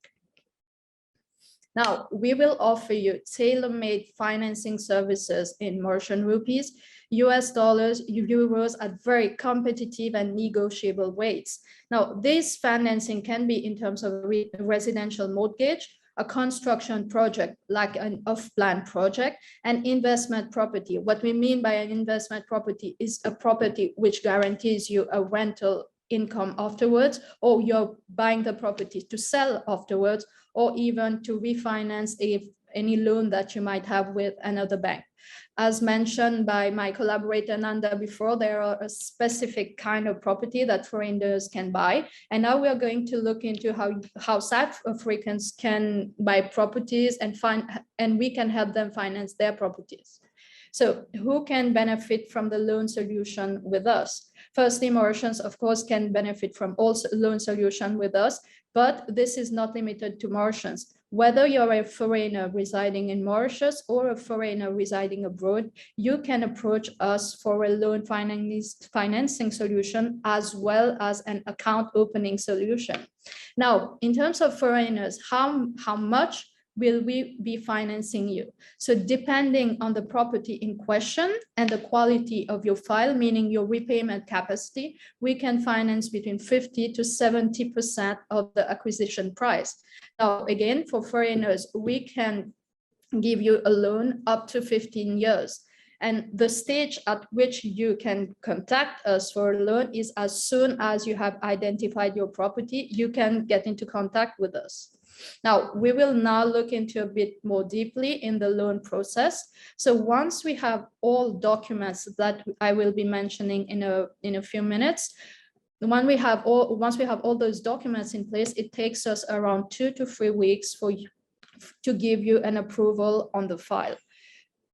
Now, we will offer you tailor-made financing services in Mauritian rupees, US dollars, euros at very competitive and negotiable rates. Now, this financing can be in terms of a residential mortgage, a construction project like an off-plan project, and investment property. What we mean by an investment property is a property which guarantees you a rental income afterwards, or you're buying the property to sell afterwards, or even to refinance any loan that you might have with another bank. As mentioned by my collaborator Nanda before, there are a specific kind of property that foreigners can buy. And now we are going to look into how South Africans can buy properties and we can help them finance their properties. So who can benefit from the loan solution with us? Firstly, Mauritians, of course, can benefit from all loan solution with us, but this is not limited to Mauritians. Whether you're a foreigner residing in Mauritius or a foreigner residing abroad, you can approach us for a loan financing solution as well as an account opening solution. Now, in terms of foreigners, how much will we be financing you? So depending on the property in question and the quality of your file, meaning your repayment capacity, we can finance between 50 to 70% of the acquisition price. Now, again, for foreigners, we can give you a loan up to 15 years. And the stage at which you can contact us for a loan is as soon as you have identified your property, you can get into contact with us. Now, we will now look into a bit more deeply in the loan process. So once we have all documents that I will be mentioning in a few minutes, once we have all those documents in place, it takes us around 2 to 3 weeks to give you an approval on the file.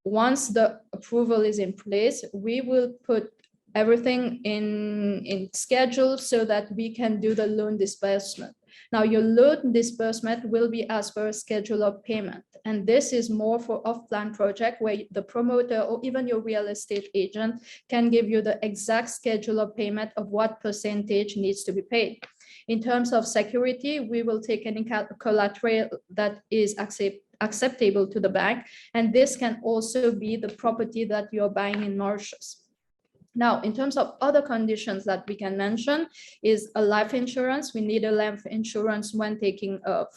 Once the approval is in place, we will put everything in schedule so that we can do the loan disbursement. Now, your loan disbursement will be as per a schedule of payment. And this is more for off-plan project where the promoter or even your real estate agent can give you the exact schedule of payment of what percentage needs to be paid. In terms of security, we will take any collateral that is acceptable to the bank. And this can also be the property that you're buying in Mauritius. Now, in terms of other conditions that we can mention is a life insurance. We need a life insurance when taking a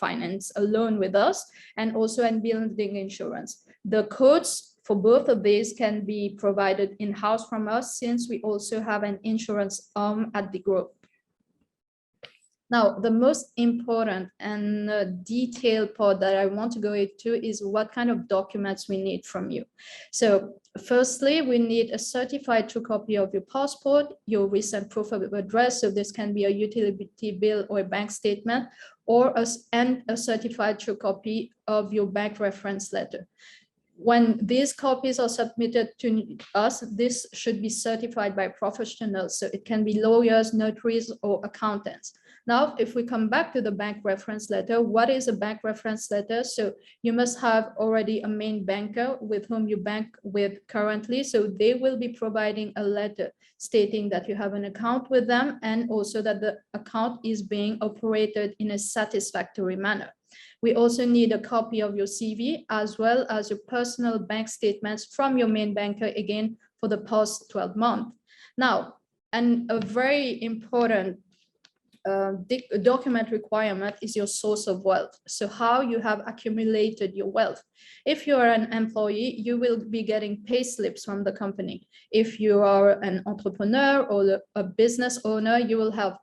loan with us, and also a building insurance. The codes for both of these can be provided in-house from us, since we also have an insurance arm at the group. Now, the most important and detailed part that I want to go into is what kind of documents we need from you. So firstly, we need a certified true copy of your passport, your recent proof of address. So this can be a utility bill or a bank statement, or a certified true copy of your bank reference letter. When these copies are submitted to us, this should be certified by professionals. So it can be lawyers, notaries, or accountants. Now, if we come back to the bank reference letter, what is a bank reference letter? So you must have already a main banker with whom you bank with currently. So they will be providing a letter stating that you have an account with them, and also that the account is being operated in a satisfactory manner. We also need a copy of your CV, as well as your personal bank statements from your main banker, again, for the past 12 months. Now, and a very important document requirement is your source of wealth. So how you have accumulated your wealth. If you are an employee, you will be getting pay slips from the company. If you are an entrepreneur or a business owner, you will have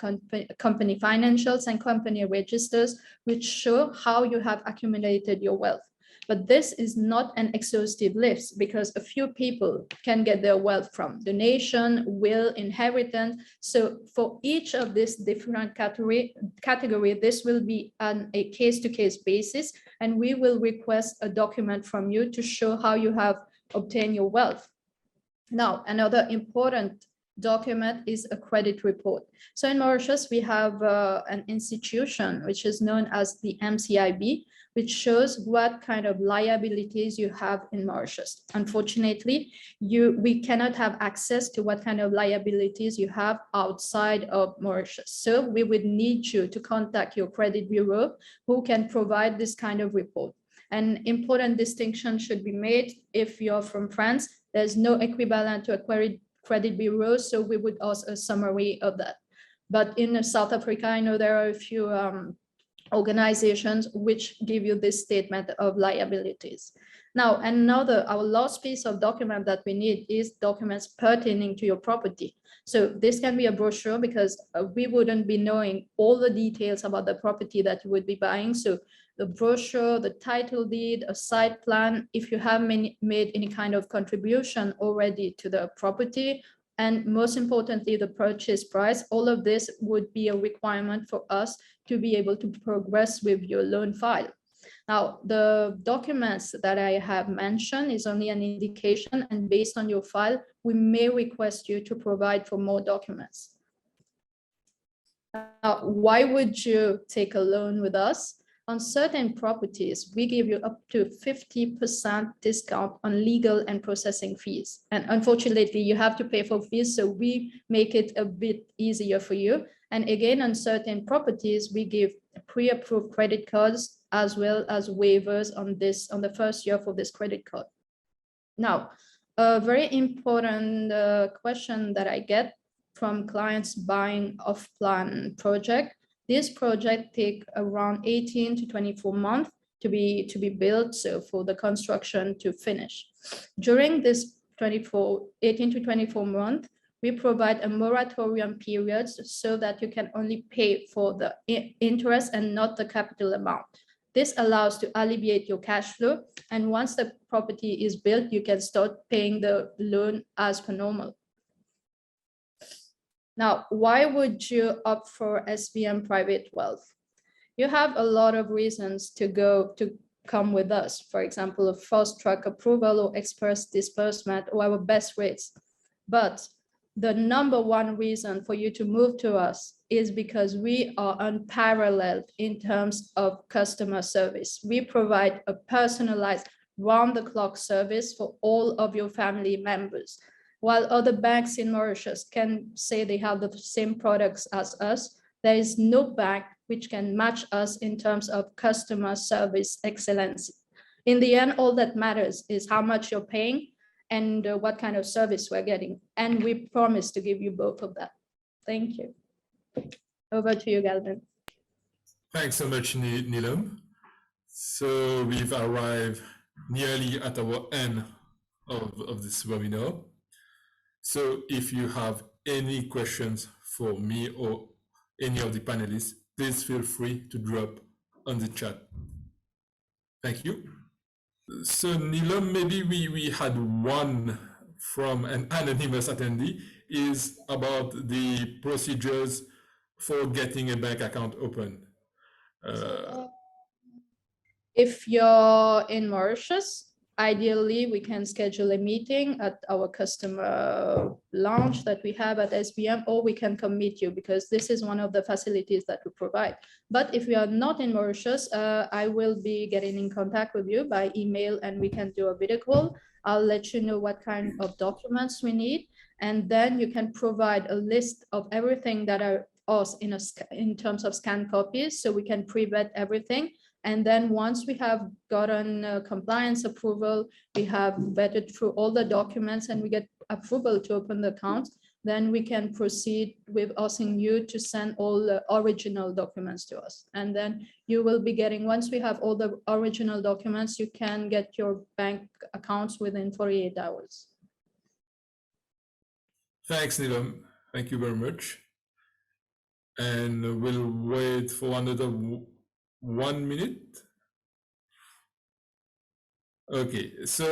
company financials and company registers, which show how you have accumulated your wealth. But this is not an exhaustive list, because a few people can get their wealth from donation, will, inheritance. So for each of these different category, this will be on a case-to-case basis, and we will request a document from you to show how you have obtained your wealth. Now, another important document is a credit report. So in Mauritius, we have an institution which is known as the MCIB, which shows what kind of liabilities you have in Mauritius. Unfortunately, we cannot have access to what kind of liabilities you have outside of Mauritius. So we would need you to contact your credit bureau, who can provide this kind of report. An important distinction should be made. If you're from France, there's no equivalent to a credit bureau, so we would ask a summary of that. But in South Africa, I know there are a few organizations which give you this statement of liabilities. Now, our last piece of document that we need is documents pertaining to your property. So this can be a brochure, because we wouldn't be knowing all the details about the property that you would be buying. So the brochure, the title deed, a site plan, if you have made any kind of contribution already to the property, and most importantly, the purchase price, all of this would be a requirement for us to be able to progress with your loan file. Now, the documents that I have mentioned is only an indication, and based on your file, we may request you to provide for more documents. Now, why would you take a loan with us? On certain properties, we give you up to 50% discount on legal and processing fees. And unfortunately, you have to pay for fees, so we make it a bit easier for you. And again, on certain properties, we give pre-approved credit cards as well as waivers on the first year for this credit card. Now, a very important question that I get from clients buying off-plan project. This project take around 18 to 24 months to be built, so for the construction to finish. During this 18 to 24 months, we provide a moratorium period so that you can only pay for the interest and not the capital amount. This allows to alleviate your cash flow, and once the property is built, you can start paying the loan as per normal. Now, why would you opt for SBM Private Wealth? You have a lot of reasons to come with us. For example, a fast track approval or express disbursement or our best rates. But the number one reason for you to move to us is because we are unparalleled in terms of customer service. We provide a personalized round-the-clock service for all of your family members. While other banks in Mauritius can say they have the same products as us, there is no bank which can match us in terms of customer service excellence. In the end, all that matters is how much you're paying and what kind of service we're getting. And we promise to give you both of that. Thank you. Over to you, Galvin. Thanks so much, Neelam. So we've arrived nearly at our end of this webinar. So if you have any questions for me or any of the panelists, please feel free to drop on the chat. Thank you. So Neelam, maybe we had one from an anonymous attendee, is about the procedures for getting a bank account open. If you're in Mauritius, ideally, we can schedule a meeting at our customer lounge that we have at SBM, or we can come meet you because this is one of the facilities that we provide. But if you are not in Mauritius, I will be getting in contact with you by email and we can do a video call. I'll let you know what kind of documents we need. And then you can provide a list of everything that are us in terms of scanned copies, so we can pre-vet everything. And then once we have gotten compliance approval, we have vetted through all the documents and we get approval to open the account, then we can proceed with asking you to send all the original documents to us. And then you will be getting, once we have all the original documents, you can get your bank accounts within 48 hours. Thanks, Neelam. Thank you very much. And we'll wait for another 1 minute. Okay, so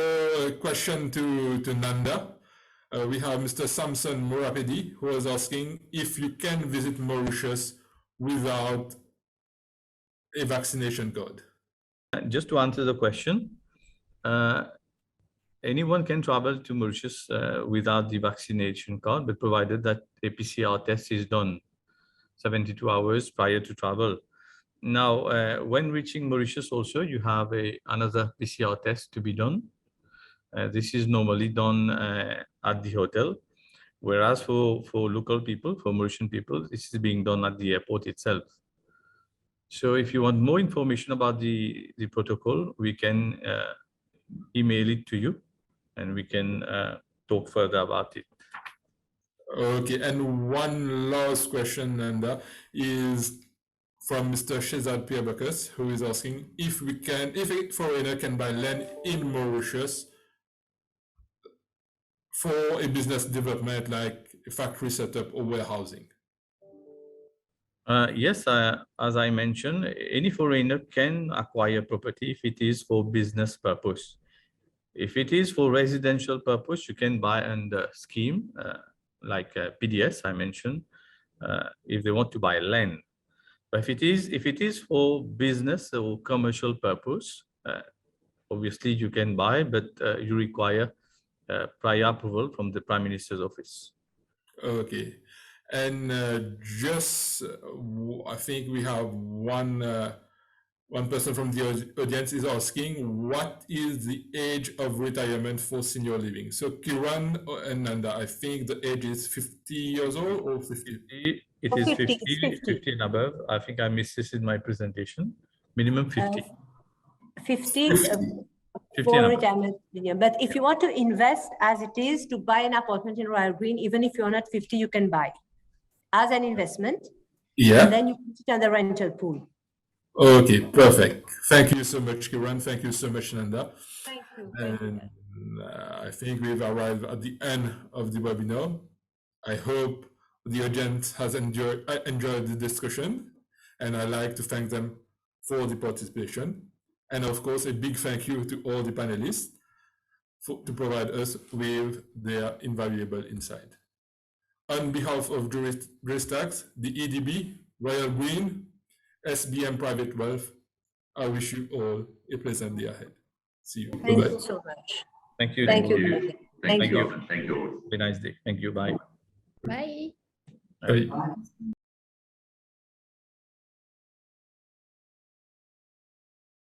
a question to Nanda. We have Mr. Samson Morapedi who was asking if you can visit Mauritius without a vaccination card. Just to answer the question, anyone can travel to Mauritius without the vaccination card, but provided that a PCR test is done 72 hours prior to travel. Now, when reaching Mauritius also, you have another PCR test to be done. This is normally done at the hotel, whereas for local people, for Mauritian people, this is being done at the airport itself. So if you want more information about the protocol, we can email it to you and we can talk further about it. Okay, and one last question, Nanda, is from Mr. Shezad Pierbakas, who is asking if a foreigner can buy land in Mauritius for a business development like a factory setup or warehousing. Yes, as I mentioned, any foreigner can acquire property if it is for business purpose. If it is for residential purpose, you can buy under scheme like PDS I mentioned, if they want to buy land. But if it is for business or commercial purpose, obviously you can buy, but you require prior approval from the Prime Minister's office. Okay, and I think we have one One person from the audience is asking, what is the age of retirement for senior living? So Kiran and Nanda, I think the age is 50 years old or 50? It Oh, is 50, 50, it's 50. 50 and above. I think I missed this in my presentation. Minimum 50. 50 50 for and above. retirement premium. But if you want to invest as it is to buy an apartment in Royal Green, even if you're not 50, you can buy as an investment. Yeah. And then you put it on the rental pool. Okay, perfect. Thank you so much, Kiran. Thank you so much, Nanda. Thank you. Thank you. And I think we've arrived at the end of the webinar. I hope the audience has enjoyed the discussion, and I'd like to thank them for the participation. And of course, a big thank you to all the panelists to provide us with their invaluable insight. On behalf of JurisTax, the EDB, Royal Green, SBM Private Wealth, I wish you all a pleasant day ahead. See you. Thank Bye-bye. you so much. Thank you. Thank you. Thank Thank you. you. Thank you. Have a nice day. Thank you. Bye. Bye. Bye.